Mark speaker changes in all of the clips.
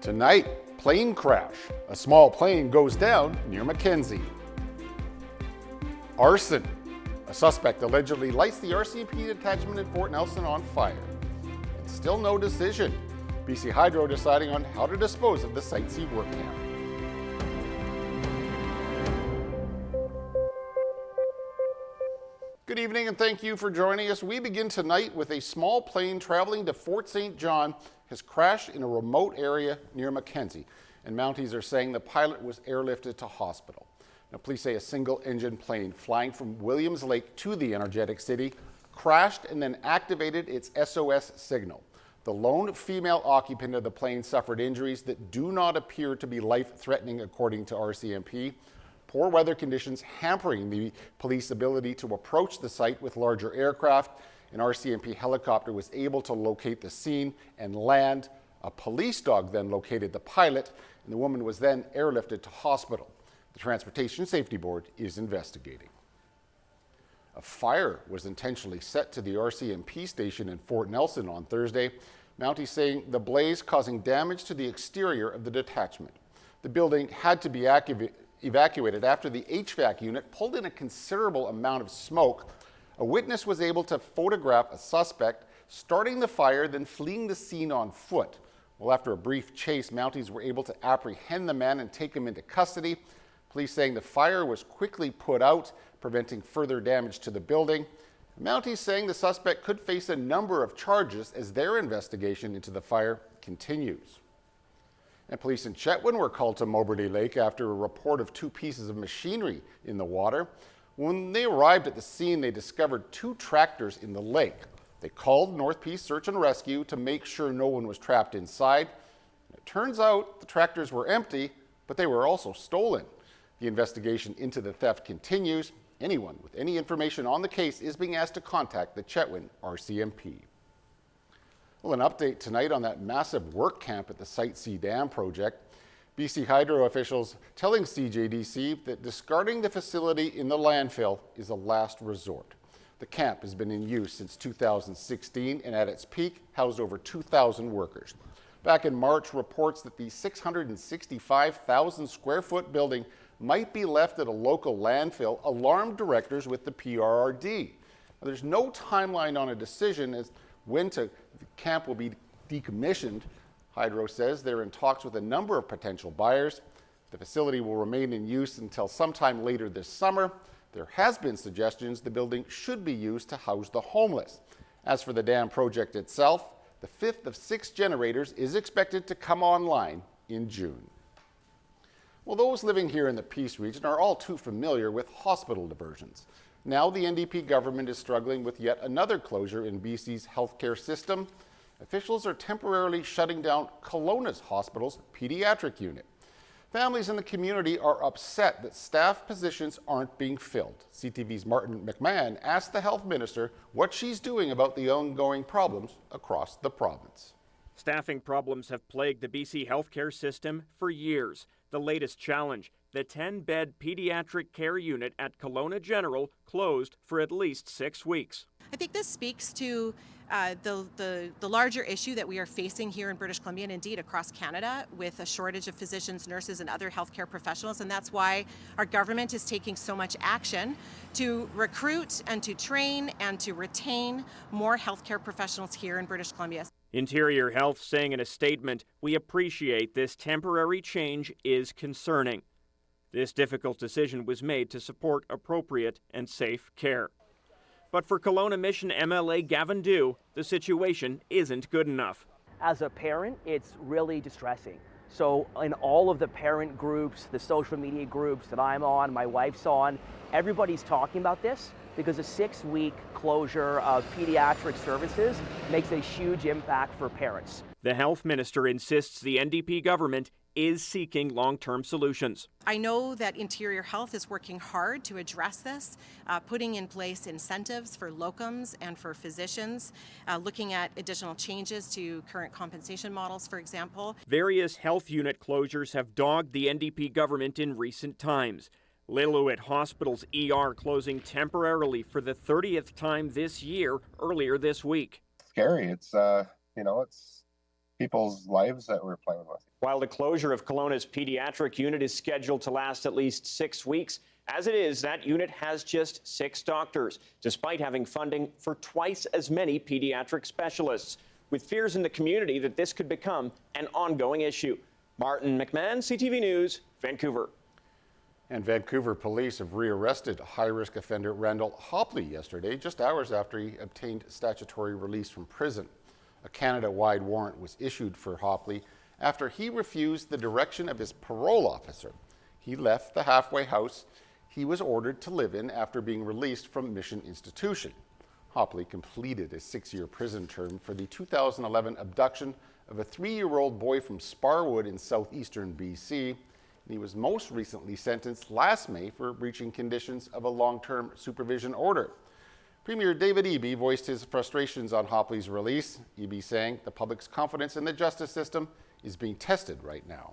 Speaker 1: Tonight, plane crash. A small plane goes down near Mackenzie. Arson. A suspect allegedly lights the RCMP detachment in Fort Nelson on fire. And still no decision. BC Hydro deciding on how to dispose of the Site C work camp. Good evening and thank you for joining us. We begin tonight with a small plane traveling to Fort St. John has crashed in a remote area near Mackenzie, and Mounties are saying the pilot was airlifted to hospital. Now, police say a single-engine plane flying from Williams Lake to the energetic city crashed and then activated its SOS signal. The lone female occupant of the plane suffered injuries that do not appear to be life-threatening, according to RCMP. Poor weather conditions hampering the police ability to approach the site with larger aircraft. An RCMP helicopter was able to locate the scene and land. A police dog then located the pilot, and the woman was then airlifted to hospital. The Transportation Safety Board is investigating. A fire was intentionally set to the RCMP station in Fort Nelson on Thursday. Mounties saying the blaze causing damage to the exterior of the detachment. The building had to be evacuated after the HVAC unit pulled in a considerable amount of smoke. A witness was able to photograph a suspect starting the fire, then fleeing the scene on foot. Well, after a brief chase, Mounties were able to apprehend the man and take him into custody. Police saying the fire was quickly put out, preventing further damage to the building. Mounties saying the suspect could face a number of charges as their investigation into the fire continues. And police in Chetwynd were called to Mowbray Lake after a report of two pieces of machinery in the water. When they arrived at the scene, they discovered two tractors in the lake. They called North Peace Search and Rescue to make sure no one was trapped inside. It turns out the tractors were empty, but they were also stolen. The investigation into the theft continues. Anyone with any information on the case is being asked to contact the Chetwynd RCMP. Well, an update tonight on that massive work camp at the Site C Dam project. BC Hydro officials telling CJDC that discarding the facility in the landfill is a last resort. The camp has been in use since 2016 and at its peak housed over 2,000 workers. Back in March, reports that the 665,000 square foot building might be left at a local landfill alarmed directors with the PRRD. Now, there's no timeline on a decision as when the camp will be decommissioned. Hydro says they're in talks with a number of potential buyers. The facility will remain in use until sometime later this summer. There has been suggestions the building should be used to house the homeless. As for the dam project itself, the fifth of 6 generators is expected to come online in June. Well, those living here in the Peace region are all too familiar with hospital diversions. Now the NDP government is struggling with yet another closure in BC's healthcare system. Officials are temporarily shutting down Kelowna's hospital's pediatric unit. Families in the community are upset that staff positions aren't being filled. CTV's Martin McMahon asked the health minister what she's doing about the ongoing problems across the province.
Speaker 2: Staffing problems have plagued the BC healthcare system for years. The latest challenge, the 10-bed pediatric care unit at Kelowna General closed for at least 6 weeks.
Speaker 3: I think this speaks to the larger issue that we are facing here in British Columbia and indeed across Canada with a shortage of physicians, nurses, and other healthcare professionals. And that's why our government is taking so much action to recruit and to train and to retain more healthcare professionals here in British Columbia.
Speaker 2: Interior Health saying in a statement, "We appreciate this temporary change is concerning. This difficult decision was made to support appropriate and safe care." But for Kelowna Mission MLA Gavin Dew, the situation isn't good enough.
Speaker 4: As a parent, it's really distressing. So in all of the parent groups, the social media groups that I'm on, my wife's on, everybody's talking about this because a 6-week closure of pediatric services makes a huge impact for parents.
Speaker 2: The health minister insists the NDP government is seeking long-term solutions.
Speaker 3: I know that Interior Health is working hard to address this, putting in place incentives for locums and for physicians, looking at additional changes to current compensation models, for example.
Speaker 2: Various health unit closures have dogged the NDP government in recent times. Lillooet Hospital's ER closing temporarily for the 30th time this year, earlier this week.
Speaker 5: Scary. It's people's lives that we're playing with.
Speaker 2: While the closure of Kelowna's pediatric unit is scheduled to last at least 6 weeks, as it is, that unit has just 6 doctors, despite having funding for twice as many pediatric specialists, with fears in the community that this could become an ongoing issue. Martin McMahon, CTV News, Vancouver.
Speaker 1: And Vancouver police have rearrested high-risk offender Randall Hoppley yesterday, just hours after he obtained statutory release from prison. A Canada-wide warrant was issued for Hoppley after he refused the direction of his parole officer. He left the halfway house he was ordered to live in after being released from Mission Institution. Hoppley completed a 6-year prison term for the 2011 abduction of a 3-year-old boy from Sparwood in southeastern BC. He was most recently sentenced last May for breaching conditions of a long-term supervision order. Premier David Eby voiced his frustrations on Hoppley's release, Eby saying the public's confidence in the justice system is being tested right now.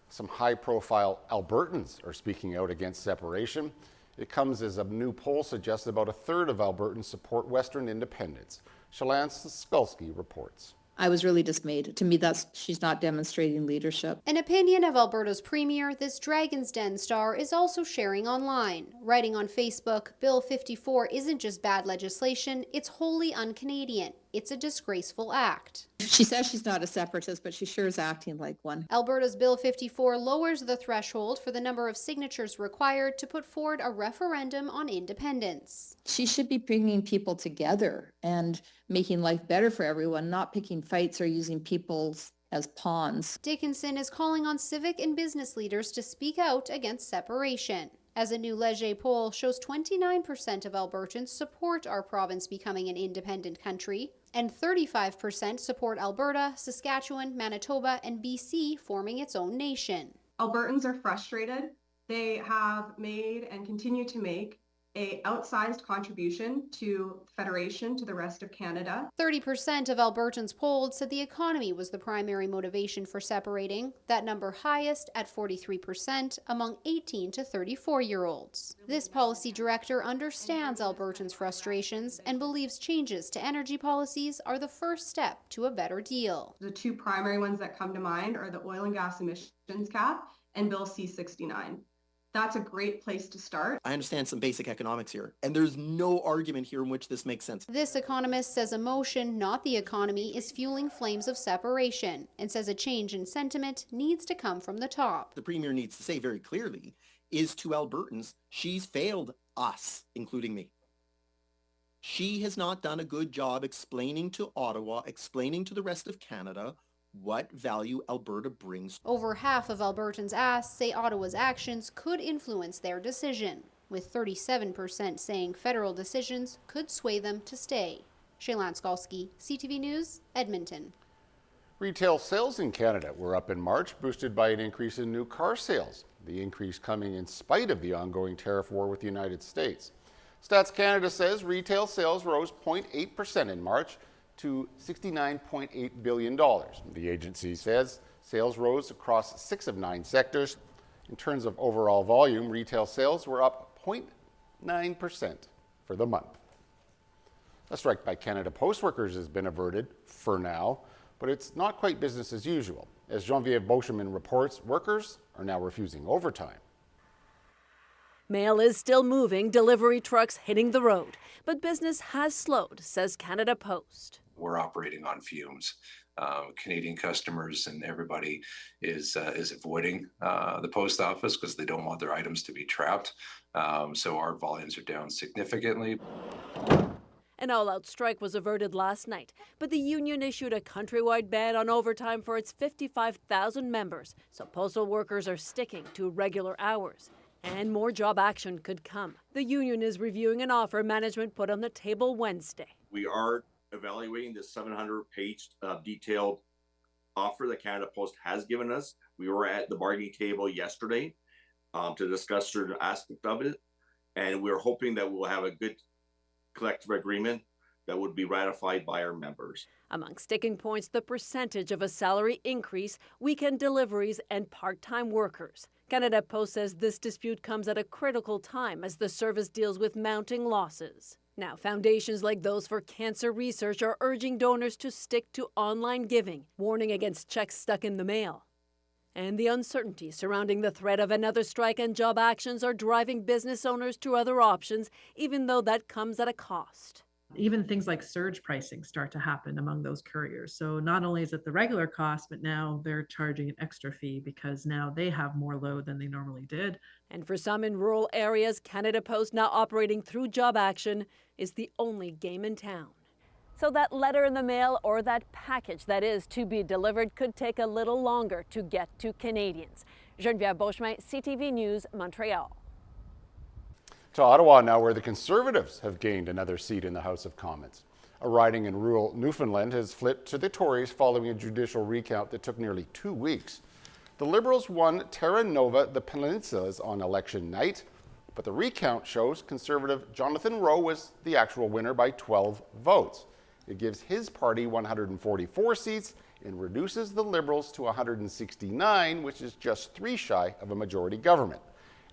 Speaker 1: Some high-profile Albertans are speaking out against separation. It comes as a new poll suggests about a third of Albertans support Western independence. Shalance Skulski reports.
Speaker 6: I was really dismayed. To me, she's not demonstrating leadership.
Speaker 7: An opinion of Alberta's premier, this Dragon's Den star is also sharing online. Writing on Facebook, Bill 54 isn't just bad legislation, it's wholly un-Canadian. It's a disgraceful act.
Speaker 6: She says she's not a separatist, but she sure is acting like one.
Speaker 7: Alberta's Bill 54 lowers the threshold for the number of signatures required to put forward a referendum on independence.
Speaker 6: She should be bringing people together and making life better for everyone, not picking fights or using people as pawns.
Speaker 7: Dickinson is calling on civic and business leaders to speak out against separation. As a new Leger poll shows, 29% of Albertans support our province becoming an independent country, and 35% support Alberta, Saskatchewan, Manitoba, and BC forming its own nation.
Speaker 8: Albertans are frustrated. They have made and continue to make an outsized contribution to Federation to the rest of Canada.
Speaker 7: 30% of Albertans polled said the economy was the primary motivation for separating, that number highest at 43% among 18 to 34-year-olds. This policy director understands Albertans' frustrations and believes changes to energy policies are the first step to a better deal.
Speaker 8: The two primary ones that come to mind are the oil and gas emissions cap and Bill C-69. That's a great place to start.
Speaker 9: I understand some basic economics here, and there's no argument here in which this makes sense.
Speaker 7: This economist says emotion, not the economy, is fueling flames of separation, and says a change in sentiment needs to come from the top.
Speaker 9: The Premier needs to say very clearly is to Albertans, she's failed us, including me. She has not done a good job explaining to Ottawa, explaining to the rest of Canada, what value Alberta brings.
Speaker 7: Over half of Albertans asked say Ottawa's actions could influence their decision, with 37% saying federal decisions could sway them to stay. Shalance Skulski, CTV News, Edmonton.
Speaker 1: Retail sales in Canada were up in March, boosted by an increase in new car sales. The increase coming in spite of the ongoing tariff war with the United States. Stats Canada says retail sales rose 0.8% in March to $69.8 billion. The agency says sales rose across 6 of 9 sectors. In terms of overall volume, retail sales were up 0.9% for the month. A strike by Canada Post workers has been averted for now, but it's not quite business as usual. As Geneviève Beauchemin reports, workers are now refusing overtime.
Speaker 10: Mail is still moving, delivery trucks hitting the road, but business has slowed, says Canada Post.
Speaker 11: We're operating on fumes. Canadian customers and everybody is avoiding the post office because they don't want their items to be trapped. So our volumes are down significantly.
Speaker 10: An all-out strike was averted last night, but the union issued a countrywide ban on overtime for its 55,000 members, so postal workers are sticking to regular hours. And more job action could come. The union is reviewing an offer management put on the table Wednesday.
Speaker 12: We are evaluating the 700-page detailed offer that Canada Post has given us. We were at the bargaining table yesterday to discuss certain aspects of it, and we're hoping that we'll have a good collective agreement that would be ratified by our members.
Speaker 10: Among sticking points, the percentage of a salary increase, weekend deliveries, and part-time workers. Canada Post says this dispute comes at a critical time as the service deals with mounting losses. Now, foundations like those for cancer research are urging donors to stick to online giving, warning against checks stuck in the mail. And the uncertainty surrounding the threat of another strike and job actions are driving business owners to other options, even though that comes at a cost.
Speaker 13: Even things like surge pricing start to happen among those couriers. So not only is it the regular cost, but now they're charging an extra fee because now they have more load than they normally did.
Speaker 10: And for some in rural areas, Canada Post, now operating through job action, is the only game in town. So that letter in the mail or that package that is to be delivered could take a little longer to get to Canadians. Geneviève Beauchemin, CTV News, Montreal.
Speaker 1: To Ottawa now, where the Conservatives have gained another seat in the House of Commons. A riding in rural Newfoundland has flipped to the Tories following a judicial recount that took nearly 2 weeks. The Liberals won Terra Nova, the Peninsulas, on election night, but the recount shows Conservative Jonathan Rowe was the actual winner by 12 votes. It gives his party 144 seats and reduces the Liberals to 169, which is just 3 shy of a majority government.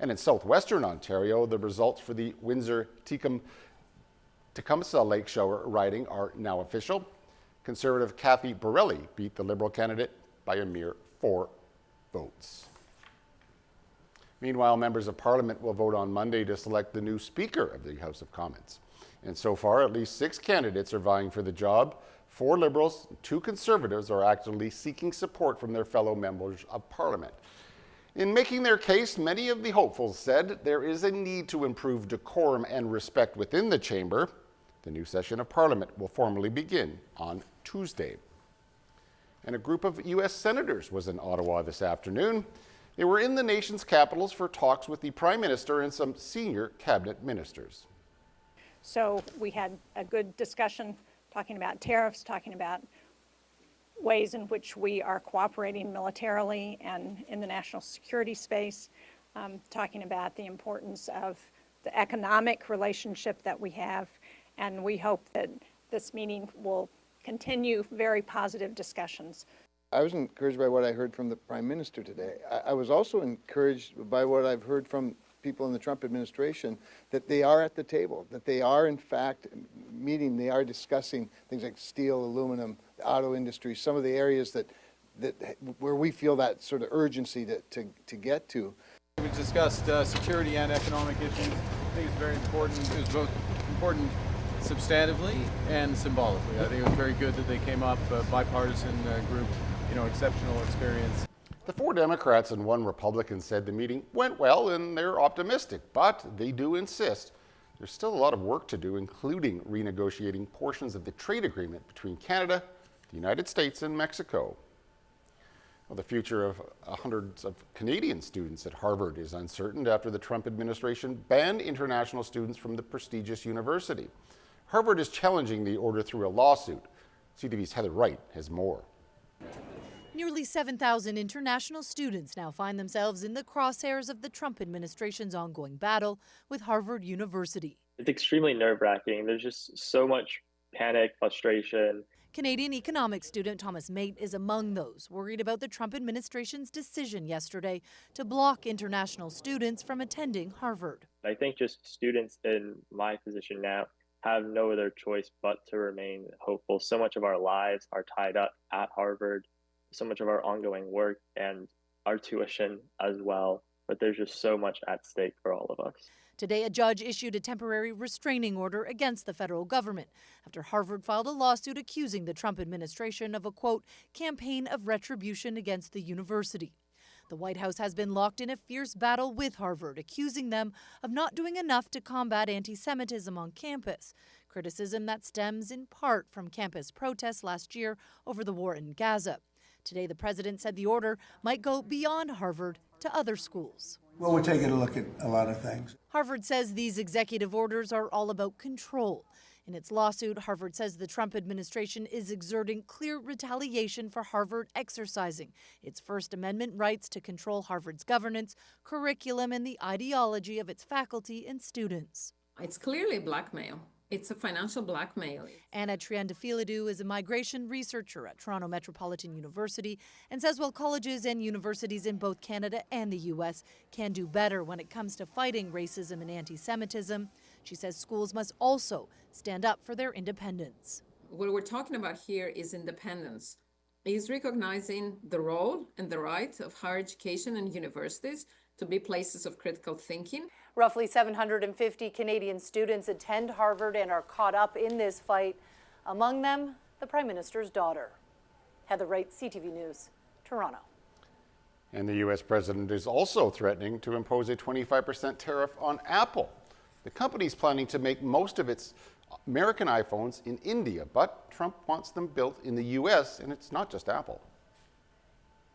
Speaker 1: And in southwestern Ontario, the results for the Windsor-Tecumseh Lakeshore riding are now official. Conservative Kathy Borelli beat the Liberal candidate by a mere 4 votes. Meanwhile, members of Parliament will vote on Monday to select the new Speaker of the House of Commons. And so far, at least 6 candidates are vying for the job. 4 Liberals and 2 Conservatives are actively seeking support from their fellow members of Parliament. In making their case, many of the hopefuls said there is a need to improve decorum and respect within the chamber. The new session of Parliament will formally begin on Tuesday. And a group of U.S. senators was in Ottawa this afternoon. They were in the nation's capitals for talks with the Prime Minister and some senior cabinet ministers.
Speaker 14: So we had a good discussion talking about tariffs, talking about ways in which we are cooperating militarily and in the national security space, talking about the importance of the economic relationship that we have, and we hope that this meeting will continue very positive discussions.
Speaker 15: I was encouraged by what I heard from the Prime Minister today. I was also encouraged by what I've heard from people in the Trump administration, that they are at the table, that they are in fact meeting, they are discussing things like steel, aluminum, the auto industry, some of the areas that where we feel that sort of urgency to get to.
Speaker 16: We discussed security and economic issues. I think it's very important. It was both important substantively and symbolically. I think it was very good that they came up, a bipartisan group, exceptional experience.
Speaker 1: The 4 Democrats and 1 Republican said the meeting went well and they're optimistic, but they do insist there's still a lot of work to do, including renegotiating portions of the trade agreement between Canada, the United States, and Mexico. Well, the future of hundreds of Canadian students at Harvard is uncertain after the Trump administration banned international students from the prestigious university. Harvard is challenging the order through a lawsuit. CTV's Heather Wright has more.
Speaker 17: Nearly 7,000 international students now find themselves in the crosshairs of the Trump administration's ongoing battle with Harvard University.
Speaker 18: It's extremely nerve-wracking. There's just so much panic, frustration.
Speaker 17: Canadian economics student Thomas Mate is among those worried about the Trump administration's decision yesterday to block international students from attending Harvard.
Speaker 18: I think just students in my position now have no other choice but to remain hopeful. So much of our lives are tied up at Harvard. So much of our ongoing work and our tuition as well, but there's just so much at stake for all of us.
Speaker 17: Today, a judge issued a temporary restraining order against the federal government after Harvard filed a lawsuit accusing the Trump administration of a, quote, campaign of retribution against the university. The White House has been locked in a fierce battle with Harvard, accusing them of not doing enough to combat anti-Semitism on campus, criticism that stems in part from campus protests last year over the war in Gaza. Today, the president said the order might go beyond Harvard to other schools.
Speaker 19: Well, we're taking a look at a lot of things.
Speaker 17: Harvard says these executive orders are all about control. In its lawsuit, Harvard says the Trump administration is exerting clear retaliation for Harvard exercising its First Amendment rights to control Harvard's governance, curriculum, and the ideology of its faculty and students.
Speaker 20: It's clearly blackmail. It's a financial blackmail.
Speaker 17: Anna Triandafilidou is a migration researcher at Toronto Metropolitan University and says while colleges and universities in both Canada and the U.S. can do better when it comes to fighting racism and anti-Semitism, She says schools must also stand up for their independence.
Speaker 20: What we're talking about here is independence. Is recognizing the role and the right of higher education and universities to be places of critical thinking.
Speaker 17: Roughly 750 Canadian students attend Harvard and are caught up in this fight. Among them, the Prime Minister's daughter. Heather Wright, CTV News, Toronto.
Speaker 1: And the U.S. president is also threatening to impose a 25% tariff on Apple. The company's planning to make most of its American iPhones in India, but Trump wants them built in the U.S., and it's not just Apple.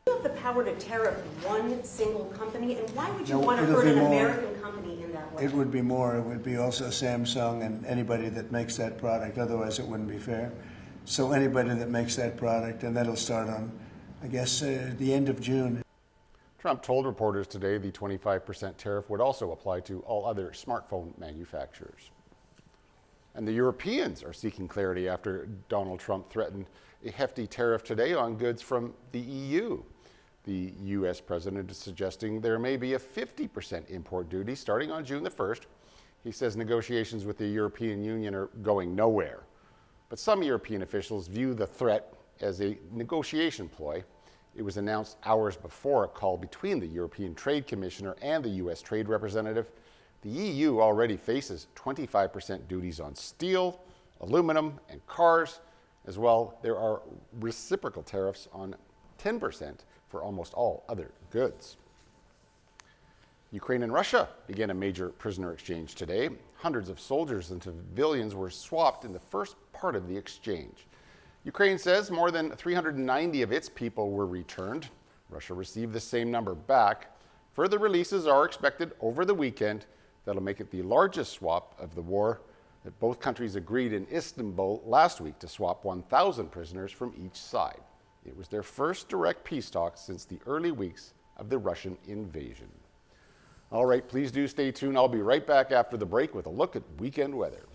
Speaker 21: You have the power to tariff one single company, and why would you want to hurt an American company in that way?
Speaker 19: It would be more. It would be also Samsung and anybody that makes that product. Otherwise, it wouldn't be fair. So anybody that makes that product, and that'll start on, I guess, the end of June.
Speaker 1: Trump told reporters today the 25% tariff would also apply to all other smartphone manufacturers. And the Europeans are seeking clarity after Donald Trump threatened a hefty tariff today on goods from the EU. The U.S. president is suggesting there may be a 50% import duty starting on June the 1st. He says negotiations with the European Union are going nowhere. But some European officials view the threat as a negotiation ploy. It was announced hours before a call between the European Trade Commissioner and the U.S. Trade Representative. The EU already faces 25% duties on steel, aluminum, and cars. As well, there are reciprocal tariffs on 10% for almost all other goods. Ukraine and Russia began a major prisoner exchange today. Hundreds of soldiers and civilians were swapped in the first part of the exchange. Ukraine says more than 390 of its people were returned. Russia received the same number back. Further releases are expected over the weekend. That'll make it the largest swap of the war. That both countries agreed in Istanbul last week to swap 1,000 prisoners from each side. It was their first direct peace talks since the early weeks of the Russian invasion. All right, please do stay tuned. I'll be right back after the break with a look at weekend weather.